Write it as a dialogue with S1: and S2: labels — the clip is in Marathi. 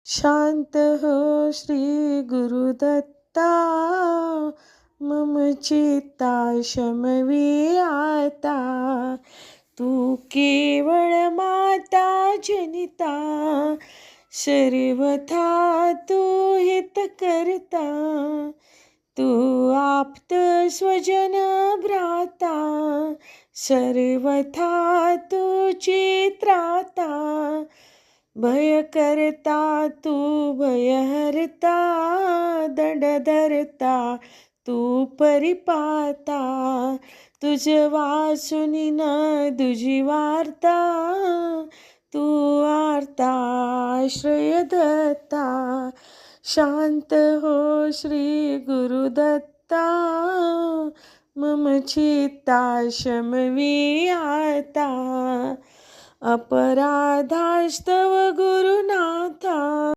S1: शांत हो श्री गुरुदत्ता, मम चित्ता शमवी आता. तू केवळ माता जनिता, सर्वथा तू हित करता. तू आप्त स्वजन भ्राता, सर्वथा तुझी त्राता. भय करता तू भयहरता, दंड धरता तू परिपाता. तुझ वासुनी न तुझी वार्ता, तू आर्ता आश्रय दत्ता. शांत हो श्री गुरुदत्ता, मम चित्ता शमवी आता. अपराधास्तव गुरुनाथा,